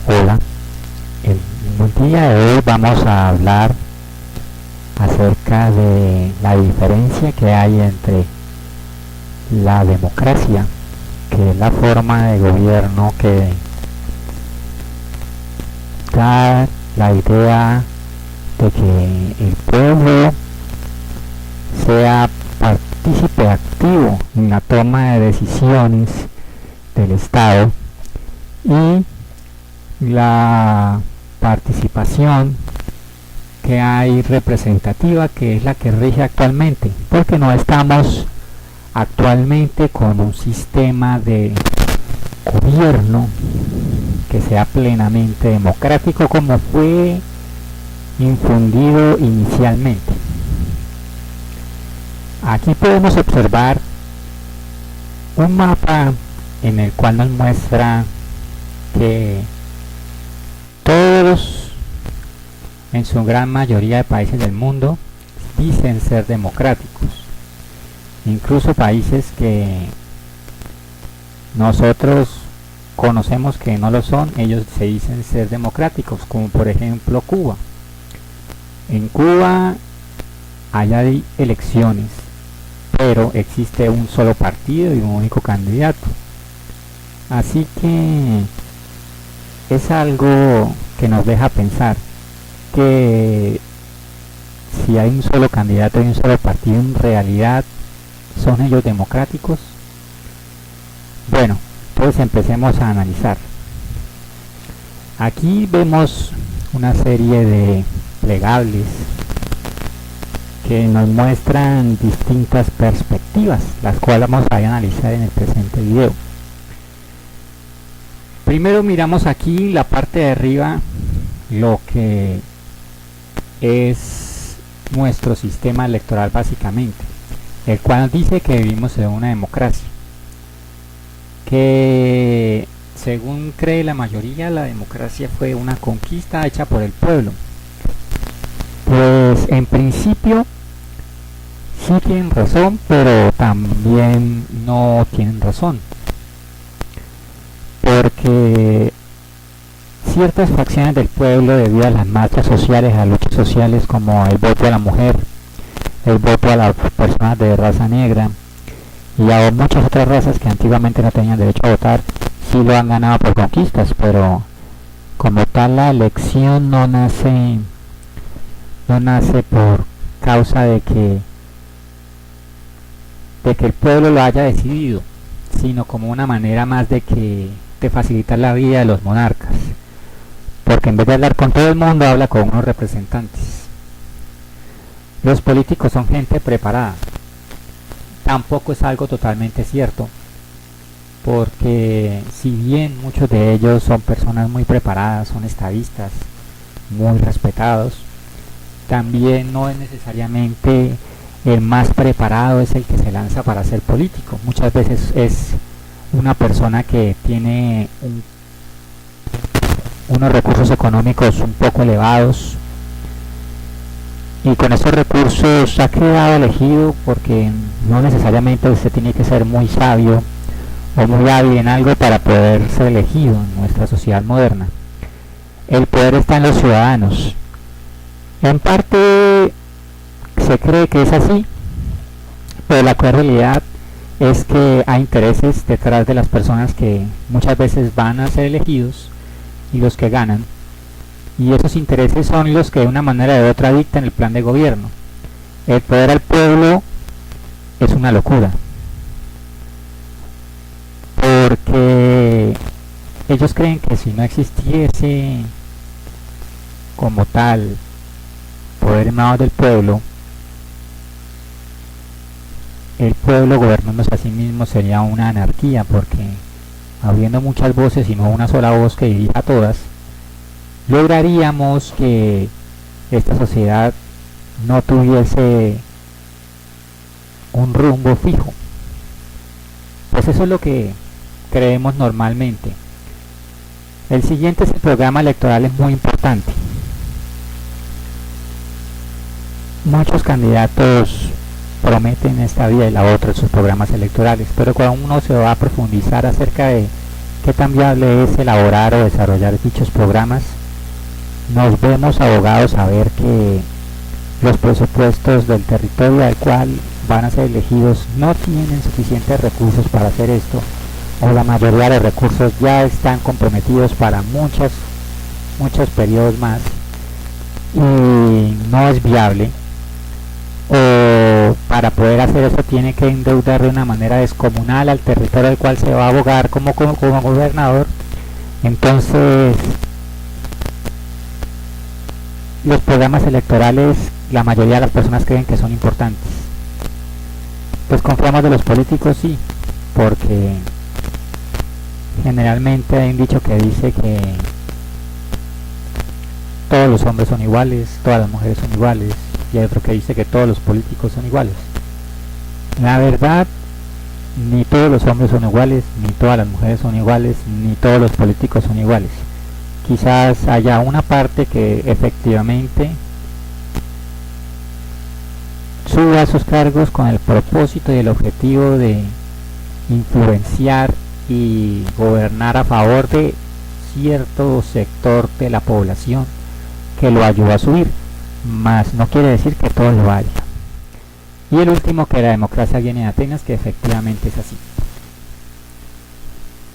Hola, el día de hoy vamos a hablar acerca de la diferencia que hay entre la democracia, que es la forma de gobierno que da la idea de que el pueblo sea partícipe activo en la toma de decisiones del Estado, y la participación que hay representativa, que es la que rige actualmente, porque no estamos actualmente con un sistema de gobierno que sea plenamente democrático como fue infundido inicialmente. Aquí podemos observar un mapa en el cual nos muestra que todos, en su gran mayoría de países del mundo, dicen ser democráticos. Incluso países que nosotros conocemos que no lo son, ellos se dicen ser democráticos, como por ejemplo Cuba. En Cuba hay elecciones, pero existe un solo partido y un único candidato. Así que es algo que nos deja pensar que si hay un solo candidato y un solo partido, en realidad ¿son ellos democráticos? Bueno, entonces empecemos a analizar. Aquí vemos una serie de plegables que nos muestran distintas perspectivas, las cuales vamos a analizar en el presente video. Primero miramos aquí la parte de arriba, lo que es nuestro sistema electoral básicamente, el cual dice que vivimos en una democracia, que según cree la mayoría, la democracia fue una conquista hecha por el pueblo. Pues en principio sí tienen razón, pero también no tienen razón, porque ciertas facciones del pueblo, debido a las marchas sociales, a luchas sociales como el voto a la mujer, el voto a las personas de raza negra y a muchas otras razas que antiguamente no tenían derecho a votar, sí lo han ganado por conquistas, pero como tal la elección no nace por causa de que el pueblo lo haya decidido, sino como una manera más de facilitar la vida de los monarcas, porque en vez de hablar con todo el mundo habla con unos representantes. Los políticos son gente preparada. Tampoco es algo totalmente cierto, porque si bien muchos de ellos son personas muy preparadas, son estadistas muy respetados, también no es necesariamente el más preparado es el que se lanza para ser político. Muchas veces es una persona que tiene unos recursos económicos un poco elevados, y con esos recursos ha quedado elegido, porque no necesariamente usted tiene que ser muy sabio o muy hábil en algo para poder ser elegido en nuestra sociedad moderna. El poder está en los ciudadanos. En parte se cree que es así, pero la realidad es que hay intereses detrás de las personas que muchas veces van a ser elegidos y los que ganan, y esos intereses son los que de una manera u otra dictan el plan de gobierno. El poder al pueblo es una locura, porque ellos creen que si no existiese como tal poder emanado del pueblo, el pueblo gobernándose a sí mismo sería una anarquía, porque habiendo muchas voces y no una sola voz que dirija a todas, lograríamos que esta sociedad no tuviese un rumbo fijo. Pues eso es lo que creemos normalmente. El siguiente es el programa electoral, es muy importante. Muchos candidatos prometen esta vida y la otra en sus programas electorales, pero cuando uno se va a profundizar acerca de ¿Qué tan viable es elaborar o desarrollar dichos programas? Nos vemos abogados a ver que los presupuestos del territorio al cual van a ser elegidos no tienen suficientes recursos para hacer esto, o la mayoría de recursos ya están comprometidos para muchos periodos más y no es viable, o para poder hacer eso tiene que endeudar de una manera descomunal al territorio al cual se va a abogar como gobernador. Entonces los programas electorales, la mayoría de las personas creen que son importantes. Pues confiamos de los políticos, sí, porque generalmente hay un dicho que dice que todos los hombres son iguales, todas las mujeres son iguales, y hay otro que dice que todos los políticos son iguales. La verdad, ni todos los hombres son iguales, ni todas las mujeres son iguales, ni todos los políticos son iguales. Quizás haya una parte que efectivamente suba a sus cargos con el propósito y el objetivo de influenciar y gobernar a favor de cierto sector de la población que lo ayuda a subir, mas no quiere decir que todo lo haya. Y el último, que la democracia viene de Atenas, que efectivamente es así.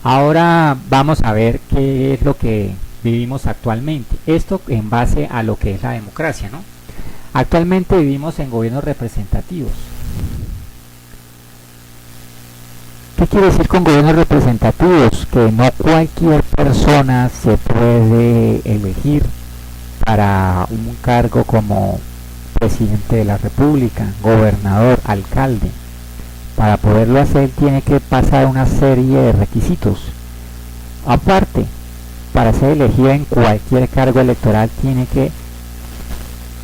Ahora vamos a ver qué es lo que vivimos actualmente. Esto en base a lo que es la democracia, ¿no? Actualmente vivimos en gobiernos representativos. ¿Qué quiere decir con gobiernos representativos? Que no cualquier persona se puede elegir para un cargo como presidente de la república, gobernador, alcalde. Para poderlo hacer tiene que pasar una serie de requisitos. Aparte, para ser elegido en cualquier cargo electoral tiene que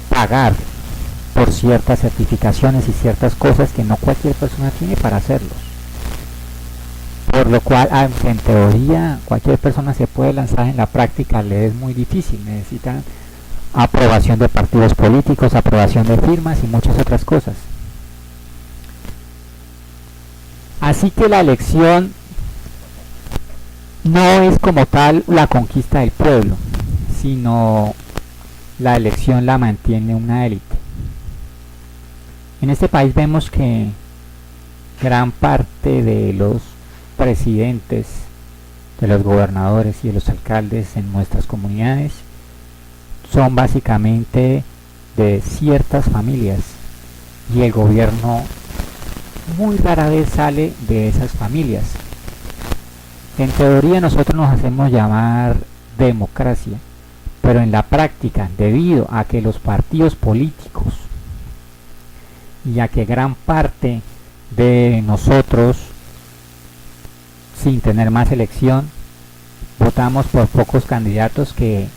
pagar por ciertas certificaciones y ciertas cosas que no cualquier persona tiene para hacerlos. Por lo cual, aunque en teoría cualquier persona se puede lanzar, en la práctica le es muy difícil. Necesitan aprobación de partidos políticos, aprobación de firmas y muchas otras cosas. Así que la elección no es como tal la conquista del pueblo, sino la elección la mantiene una élite. En este país vemos que gran parte de los presidentes, de los gobernadores y de los alcaldes en nuestras comunidades son básicamente de ciertas familias, y el gobierno muy rara vez sale de esas familias. En teoría nosotros nos hacemos llamar democracia, pero en la práctica, debido a que los partidos políticos y a que gran parte de nosotros, sin tener más elección, votamos por pocos candidatos que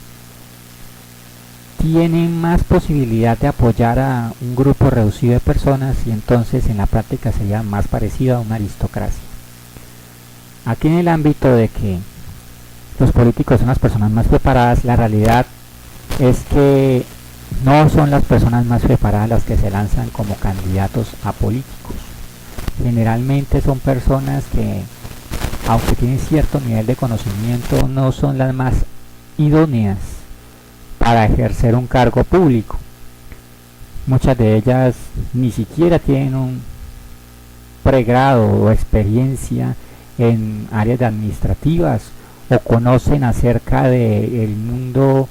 tienen más posibilidad de apoyar a un grupo reducido de personas, y entonces en la práctica sería más parecido a una aristocracia. Aquí en el ámbito de que los políticos son las personas más preparadas, la realidad es que no son las personas más preparadas las que se lanzan como candidatos a políticos. Generalmente son personas que, aunque tienen cierto nivel de conocimiento, no son las más idóneas para ejercer un cargo público. Muchas de ellas ni siquiera tienen un pregrado o experiencia en áreas administrativas, o conocen acerca del mundo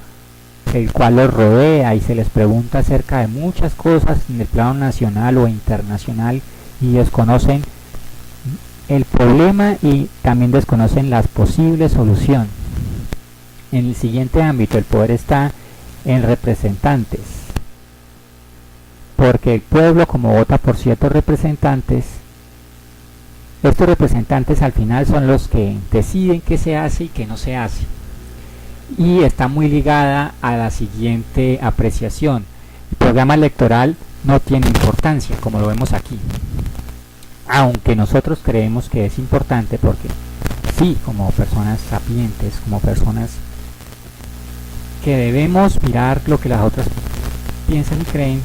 el cual los rodea, y se les pregunta acerca de muchas cosas en el plano nacional o internacional y desconocen el problema y también desconocen las posibles soluciones. En el siguiente ámbito, el poder está en representantes, porque el pueblo, como vota por ciertos representantes, estos representantes al final son los que deciden qué se hace y qué no se hace, y está muy ligada a la siguiente apreciación: el programa electoral no tiene importancia, como lo vemos aquí, aunque nosotros creemos que es importante, porque sí, como personas sapientes, como personas que debemos mirar lo que las otras piensan y creen,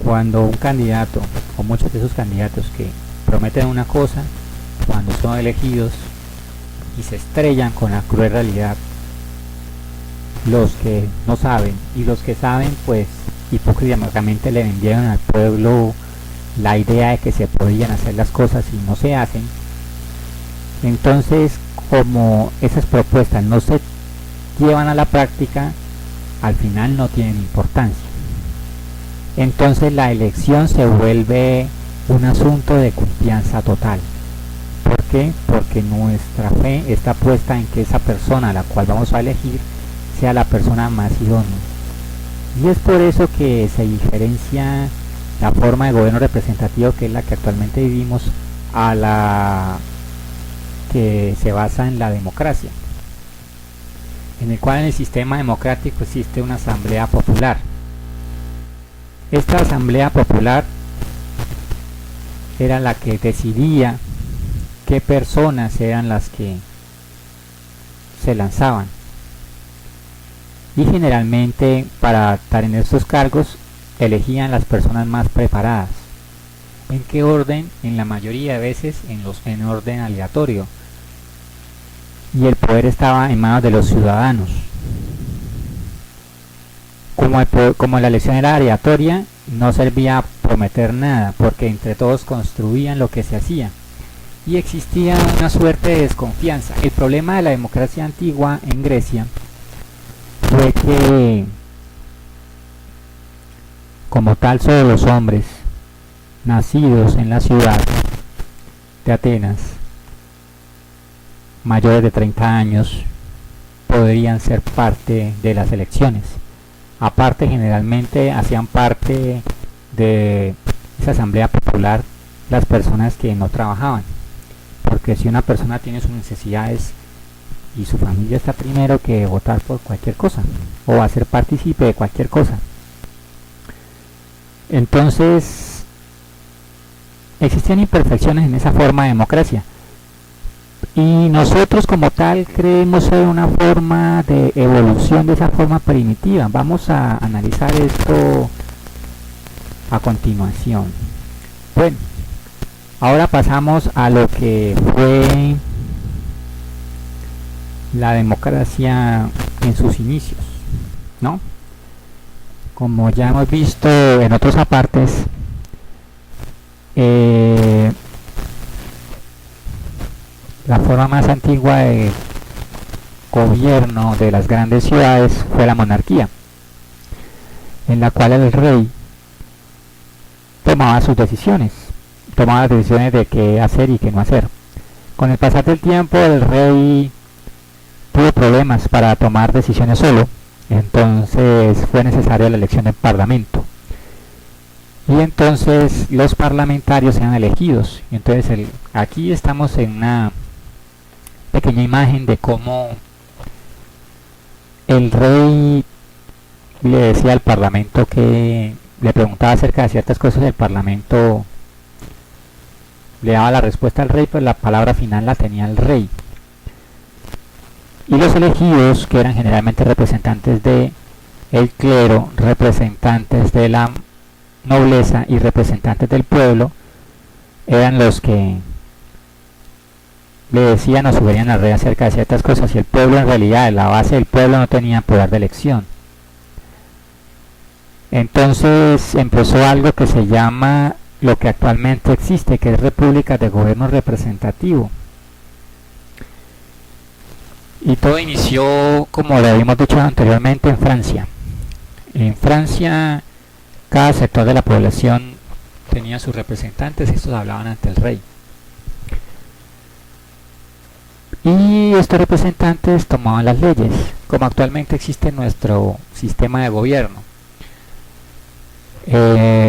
cuando un candidato o muchos de esos candidatos que prometen una cosa cuando son elegidos y se estrellan con la cruel realidad los que no saben, y los que saben pues hipócritamente le vendieron al pueblo la idea de que se podían hacer las cosas y no se hacen. Entonces, como esas propuestas no se llevan a la práctica, al final no tienen importancia. Entonces la elección se vuelve un asunto de confianza total. ¿Por qué? Porque nuestra fe está puesta en que esa persona a la cual vamos a elegir sea la persona más idónea. Y es por eso que se diferencia la forma de gobierno representativo, que es la que actualmente vivimos, a la que se basa en la democracia, en el cual en el sistema democrático existe una asamblea popular. Esta asamblea popular era la que decidía qué personas eran las que se lanzaban, y generalmente para estar en estos cargos elegían las personas más preparadas. ¿En qué orden? En la mayoría de veces en orden aleatorio, y el poder estaba en manos de los ciudadanos. Como la elección era aleatoria, no servía prometer nada, porque entre todos construían lo que se hacía, y existía una suerte de desconfianza. El problema de la democracia antigua en Grecia fue que, como tal, solo los hombres nacidos en la ciudad de Atenas, mayores de 30 años, podrían ser parte de las elecciones. Aparte, generalmente hacían parte de esa asamblea popular las personas que no trabajaban, porque si una persona tiene sus necesidades y su familia, está primero que votar por cualquier cosa o va a ser partícipe de cualquier cosa. Entonces existían imperfecciones en esa forma de democracia, y nosotros como tal creemos en una forma de evolución de esa forma primitiva. Vamos a analizar esto a continuación. Bueno, ahora pasamos a lo que fue la democracia en sus inicios, ¿no? Como ya hemos visto en otros apartes, la forma más antigua de gobierno de las grandes ciudades fue la monarquía, en la cual el rey tomaba sus decisiones, tomaba las decisiones de qué hacer y qué no hacer. Con el pasar del tiempo, el rey tuvo problemas para tomar decisiones solo, entonces fue necesaria la elección del parlamento, y entonces los parlamentarios eran elegidos. Y entonces aquí estamos en una pequeña imagen de cómo el rey le decía al parlamento, que le preguntaba acerca de ciertas cosas, el parlamento le daba la respuesta al rey, pero la palabra final la tenía el rey. Y los elegidos, que eran generalmente representantes de el clero, representantes de la nobleza y representantes del pueblo, eran los que le decían o sugerían al rey acerca de ciertas cosas, y el pueblo, en realidad, la base del pueblo, no tenía poder de elección. Entonces empezó algo que se llama, lo que actualmente existe, que es república de gobierno representativo. Y todo inició, como lo habíamos dicho anteriormente, en Francia. En Francia, cada sector de la población tenía sus representantes, y estos hablaban ante el rey. Y estos representantes tomaban las leyes, como actualmente existe nuestro sistema de gobierno.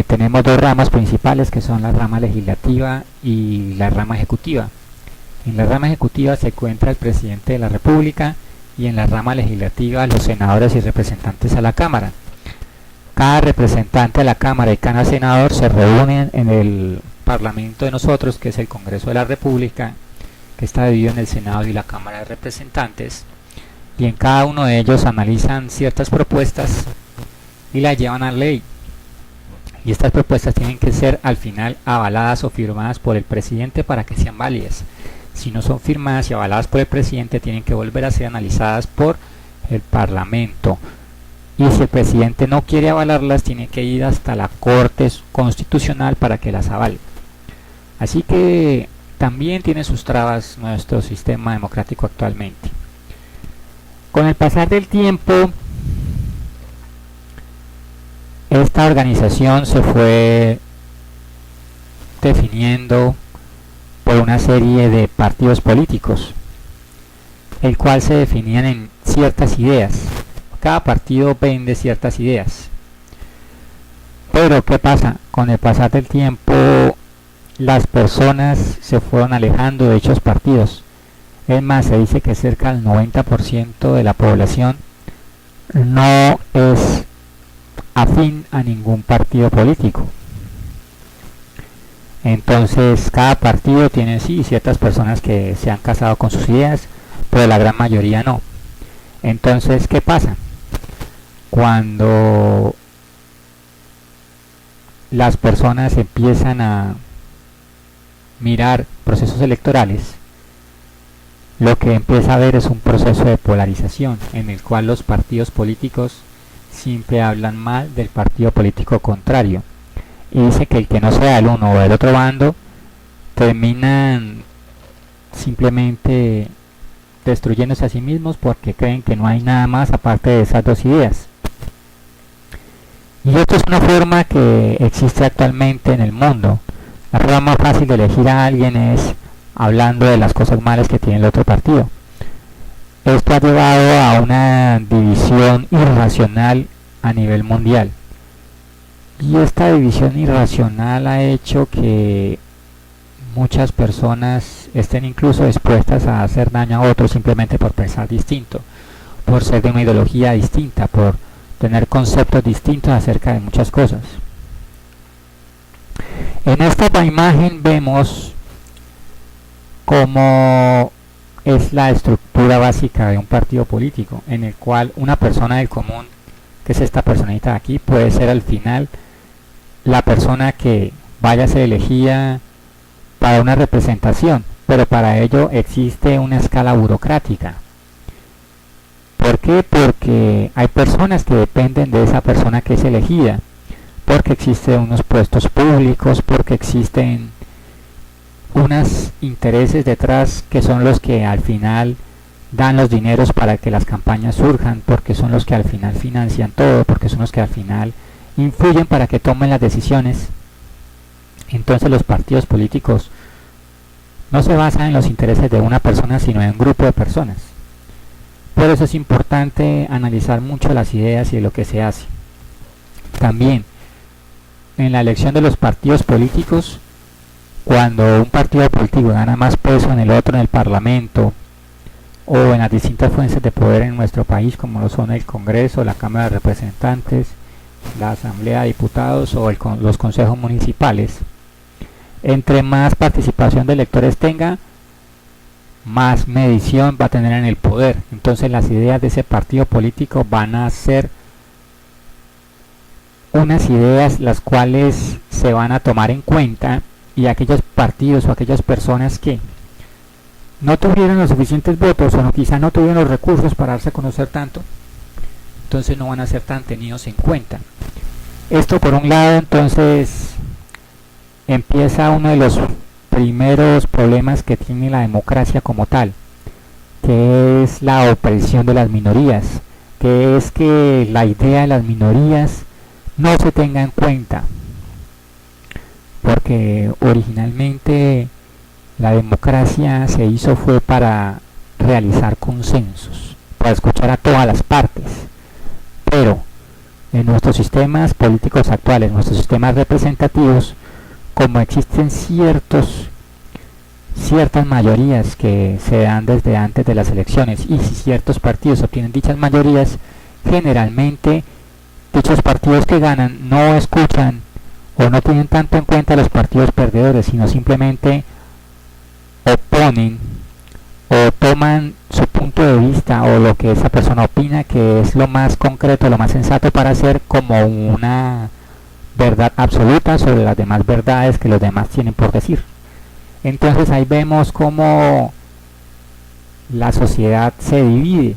Tenemos dos ramas principales, que son la rama legislativa y la rama ejecutiva. En la rama ejecutiva se encuentra el presidente de la República, y en la rama legislativa los senadores y representantes a la Cámara. Cada representante de la Cámara y cada senador se reúnen en el Parlamento de nosotros, que es el Congreso de la República, que está dividido en el Senado y la Cámara de Representantes, y en cada uno de ellos analizan ciertas propuestas y las llevan a ley. Y estas propuestas tienen que ser al final avaladas o firmadas por el presidente para que sean válidas. si no son firmadas y avaladas por el presidente, tienen que volver a ser analizadas por el Parlamento. Y si el presidente no quiere avalarlas, tiene que ir hasta la Corte Constitucional para que las avale. Así que también tiene sus trabas nuestro sistema democrático actualmente. Con el pasar del tiempo, esta organización se fue definiendo por una serie de partidos políticos, el cual se definían en ciertas ideas. Cada partido vende ciertas ideas. Pero ¿qué pasa? Con el pasar del tiempo, las personas se fueron alejando de dichos partidos. Es más, se dice que cerca del 90% de la población no es afín a ningún partido político. Entonces cada partido tiene sí ciertas personas que se han casado con sus ideas, pero la gran mayoría no. Entonces, ¿qué pasa? Cuando las personas empiezan a mirar procesos electorales, lo que empieza a ver es un proceso de polarización en el cual los partidos políticos siempre hablan mal del partido político contrario y dice que el que no sea el uno o el otro bando terminan simplemente destruyéndose a sí mismos porque creen que no hay nada más aparte de esas dos ideas. Y esto es una forma que existe actualmente en el mundo. La forma más fácil de elegir a alguien es hablando de las cosas malas que tiene el otro partido. Esto ha llevado a una división irracional a nivel mundial. Y esta división irracional ha hecho que muchas personas estén incluso dispuestas a hacer daño a otros simplemente por pensar distinto, por ser de una ideología distinta, por tener conceptos distintos acerca de muchas cosas. En esta imagen vemos cómo es la estructura básica de un partido político, en el cual una persona del común, que es esta personita de aquí, puede ser al final la persona que vaya a ser elegida para una representación, pero para ello existe una escala burocrática. ¿Por qué? Porque hay personas que dependen de esa persona que es elegida, porque existen unos puestos públicos, porque existen unos intereses detrás que son los que al final dan los dineros para que las campañas surjan, porque son los que al final financian todo, porque son los que al final influyen para que tomen las decisiones. Entonces los partidos políticos no se basan en los intereses de una persona, sino en un grupo de personas. Por eso es importante analizar mucho las ideas y lo que se hace. También, en la elección de los partidos políticos, cuando un partido político gana más peso en el otro, en el Parlamento, o en las distintas fuentes de poder en nuestro país, como lo son el Congreso, la Cámara de Representantes, la Asamblea de Diputados o los consejos municipales, entre más participación de electores tenga, más medición va a tener en el poder. Entonces las ideas de ese partido político van a ser unas ideas las cuales se van a tomar en cuenta, y aquellos partidos o aquellas personas que no tuvieron los suficientes votos o quizá no tuvieron los recursos para darse a conocer tanto, entonces no van a ser tan tenidos en cuenta. Esto por un lado. Entonces empieza uno de los primeros problemas que tiene la democracia como tal, que es la opresión de las minorías, que es que la idea de las minorías no se tenga en cuenta, porque originalmente la democracia se hizo fue para realizar consensos, para escuchar a todas las partes, pero en nuestros sistemas políticos actuales, nuestros sistemas representativos, como existen ciertas mayorías que se dan desde antes de las elecciones, y si ciertos partidos obtienen dichas mayorías, generalmente dichos partidos que ganan no escuchan o no tienen tanto en cuenta a los partidos perdedores, sino simplemente oponen o toman su punto de vista o lo que esa persona opina que es lo más concreto, lo más sensato para hacer como una verdad absoluta sobre las demás verdades que los demás tienen por decir. Entonces ahí vemos cómo la sociedad se divide,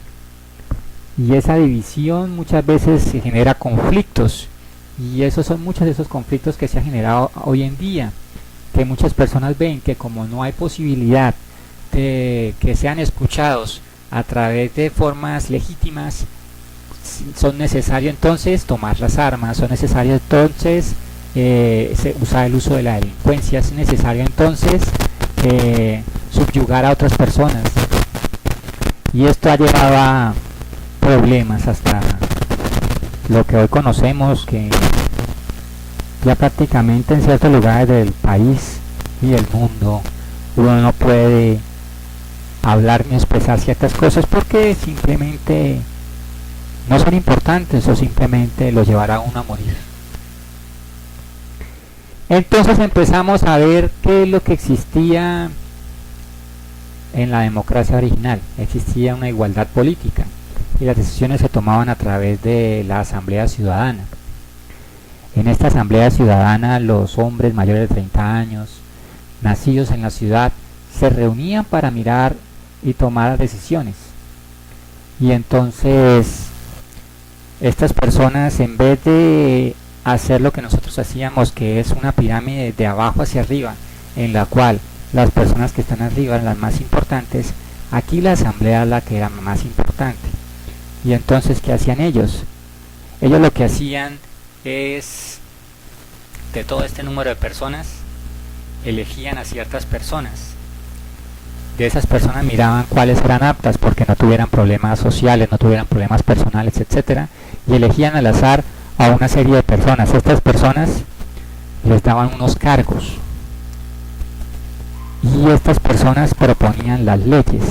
y esa división muchas veces se genera conflictos, y esos son muchos de esos conflictos que se han generado hoy en día, que muchas personas ven que como no hay posibilidad de que sean escuchados a través de formas legítimas, son necesarios entonces tomar las armas, son necesarios entonces usar el uso de la delincuencia, es necesario entonces subyugar a otras personas, y esto ha llevado a problemas hasta lo que hoy conocemos, que ya prácticamente en ciertos lugares del país y del mundo uno no puede hablar ni expresar ciertas cosas porque simplemente no son importantes o simplemente lo llevará a uno a morir. Entonces empezamos a ver qué es lo que existía en la democracia original. Existía una igualdad política y las decisiones se tomaban a través de la asamblea ciudadana. En esta asamblea ciudadana los hombres mayores de 30 años, nacidos en la ciudad, se reunían para mirar y tomar decisiones. Y entonces estas personas, en vez de hacer lo que nosotros hacíamos, que es una pirámide de abajo hacia arriba, en la cual las personas que están arriba eran las más importantes, aquí la asamblea es la que era más importante. Y entonces, ¿qué hacían ellos? Ellos lo que hacían es, de todo este número de personas, elegían a ciertas personas. De esas personas miraban cuáles eran aptas porque no tuvieran problemas sociales, no tuvieran problemas personales, etcétera, y elegían al azar a una serie de personas. Estas personas les daban unos cargos y estas personas proponían las leyes,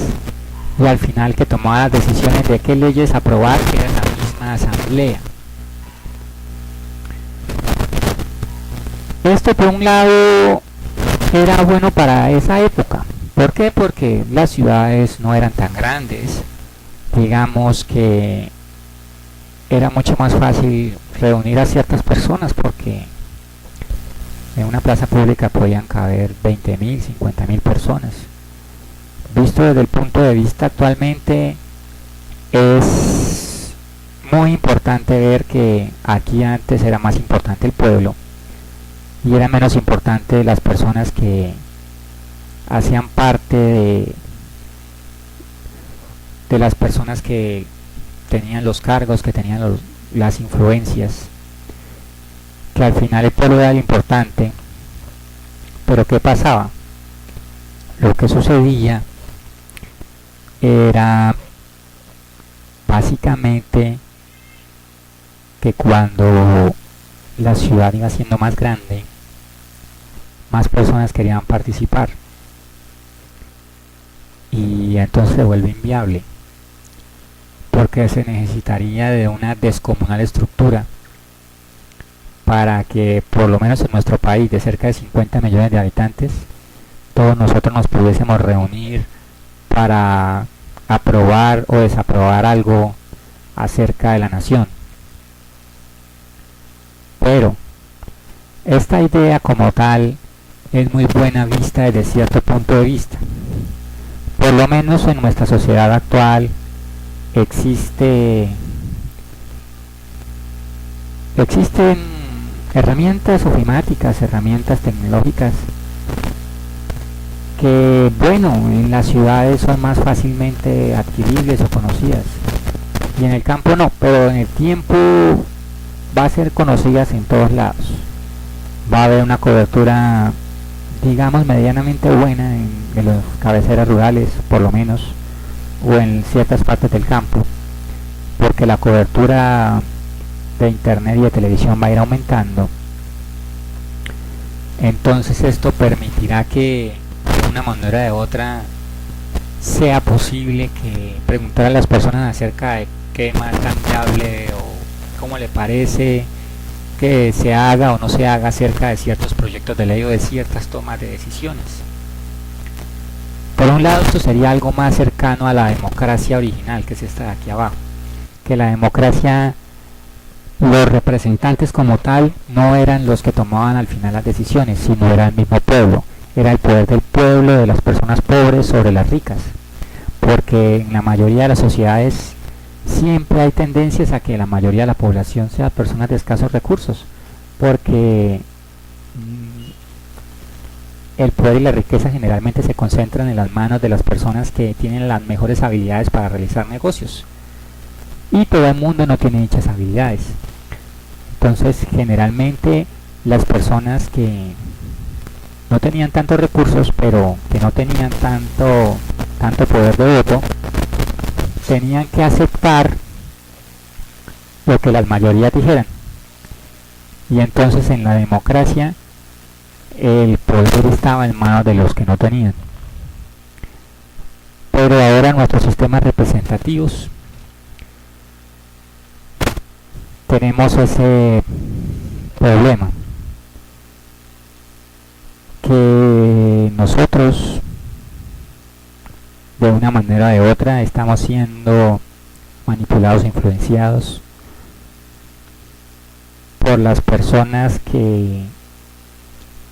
y al final que tomaba las decisiones de qué leyes aprobar era la misma asamblea. Esto por un lado era bueno para esa época. ¿Por qué? Porque las ciudades no eran tan grandes, digamos que era mucho más fácil reunir a ciertas personas porque en una plaza pública podían caber 20.000, 50.000 personas. Visto desde el punto de vista actualmente, es muy importante ver que aquí antes era más importante el pueblo y era menos importante las personas que hacían parte de las personas que tenían los cargos, que tenían las influencias, que al final el pueblo era lo importante. Pero ¿qué pasaba? Lo que sucedía era básicamente que cuando la ciudad iba siendo más grande, más personas querían participar, y entonces se vuelve inviable porque se necesitaría de una descomunal estructura para que por lo menos en nuestro país de cerca de 50 millones de habitantes todos nosotros nos pudiésemos reunir para aprobar o desaprobar algo acerca de la nación. Pero esta idea como tal es muy buena vista desde cierto punto de vista. Por lo menos en nuestra sociedad actual existen herramientas ofimáticas, herramientas tecnológicas que, bueno, en las ciudades son más fácilmente adquiribles o conocidas, y en el campo no, pero en el tiempo va a ser conocidas en todos lados. Va a haber una cobertura, digamos, medianamente buena en las cabeceras rurales, por lo menos, o en ciertas partes del campo, porque la cobertura de internet y de televisión va a ir aumentando. Entonces esto permitirá que de una manera o de otra sea posible que preguntar a las personas acerca de qué más cambiable o cómo le parece que se haga o no se haga acerca de ciertos proyectos de ley o de ciertas tomas de decisiones. Por un lado, esto sería algo más cercano a la democracia original, que es esta de aquí abajo, que la democracia, los representantes como tal no eran los que tomaban al final las decisiones, sino era el mismo pueblo. era el poder del pueblo, de las personas pobres sobre las ricas, porque en la mayoría de las sociedades siempre hay tendencias a que la mayoría de la población sea personas de escasos recursos, porque el poder y la riqueza generalmente se concentran en las manos de las personas que tienen las mejores habilidades para realizar negocios, y todo el mundo no tiene dichas habilidades. Entonces generalmente las personas que no tenían tantos recursos, pero que no tenían tanto poder de voto, tenían que aceptar lo que las mayorías dijeran. Y entonces en la democracia el poder estaba en manos de los que no tenían. Pero ahora en nuestros sistemas representativos tenemos ese problema, que nosotros de una manera o de otra estamos siendo manipulados e influenciados por las personas que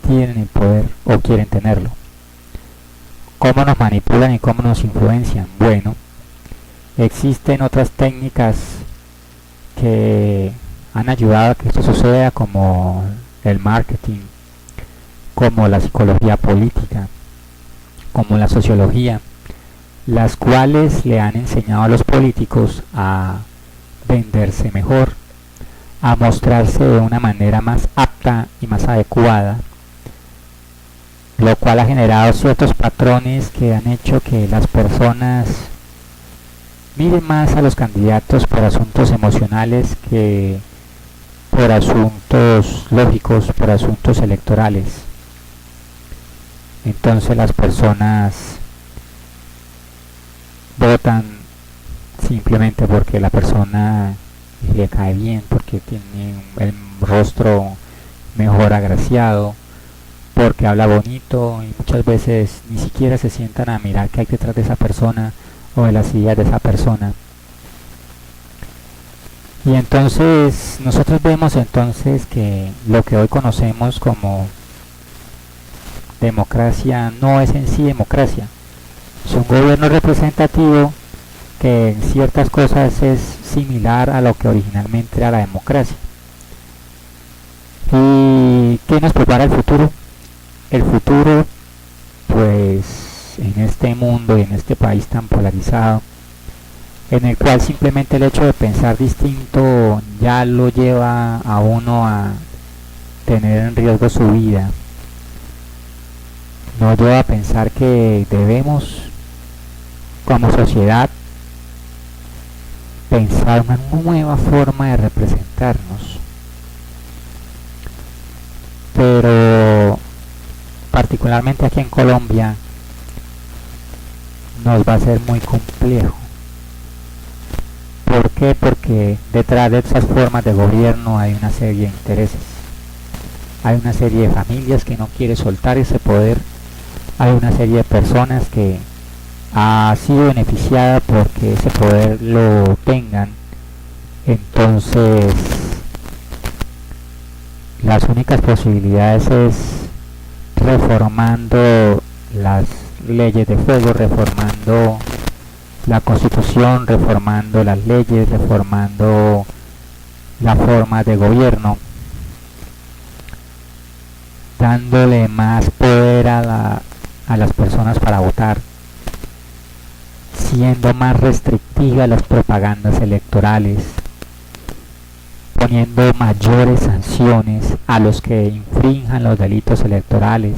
tienen el poder o quieren tenerlo. ¿Cómo nos manipulan y cómo nos influencian? Bueno, existen otras técnicas que han ayudado a que esto suceda, como el marketing, como la psicología política, como la sociología, las cuales le han enseñado a los políticos a venderse mejor, a mostrarse de una manera más apta y más adecuada, lo cual ha generado ciertos patrones que han hecho que las personas miren más a los candidatos por asuntos emocionales que por asuntos lógicos, por asuntos electorales. Entonces las personas votan simplemente porque la persona le cae bien, porque tiene el rostro mejor agraciado, porque habla bonito, y muchas veces ni siquiera se sientan a mirar qué hay detrás de esa persona o de las ideas de esa persona. Y entonces nosotros vemos entonces que lo que hoy conocemos como democracia no es en sí democracia, es un gobierno representativo que en ciertas cosas es similar a lo que originalmente era la democracia. ¿Y qué nos prepara el futuro? El futuro, pues en este mundo y en este país tan polarizado, en el cual simplemente el hecho de pensar distinto ya lo lleva a uno a tener en riesgo su vida, nos lleva a pensar que debemos, como sociedad, pensar una nueva forma de representarnos. Pero particularmente aquí en Colombia nos va a ser muy complejo. ¿Por qué? Porque detrás de esas formas de gobierno hay una serie de intereses, hay una serie de familias que no quieren soltar ese poder, hay una serie de personas que ha sido beneficiada porque ese poder lo tengan. Entonces las únicas posibilidades es reformando las leyes de fuego, reformando la constitución, reformando las leyes, reformando la forma de gobierno, dándole más poder a las personas para votar, siendo más restrictivas las propagandas electorales, poniendo mayores sanciones a los que infrinjan los delitos electorales,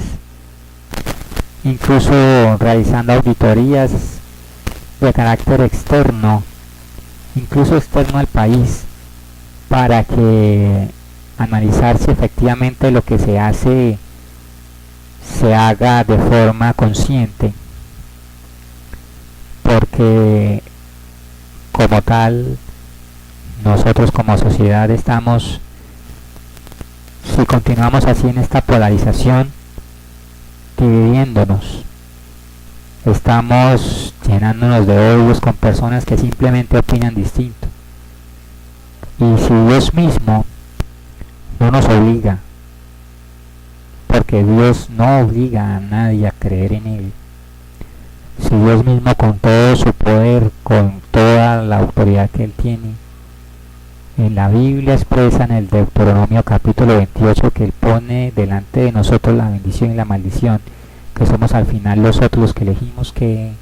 incluso realizando auditorías de carácter externo, incluso externo al país, para que analizar si efectivamente lo que se hace se haga de forma consciente, porque como tal nosotros como sociedad estamos, si continuamos así en esta polarización, dividiéndonos, estamos llenándonos de odios con personas que simplemente opinan distinto. Y si Dios mismo no nos obliga, porque Dios no obliga a nadie a creer en Él. Si Dios mismo, con todo su poder, con toda la autoridad que Él tiene, en la Biblia expresa en el Deuteronomio capítulo 28 que Él pone delante de nosotros la bendición y la maldición, que somos al final nosotros los que elegimos qué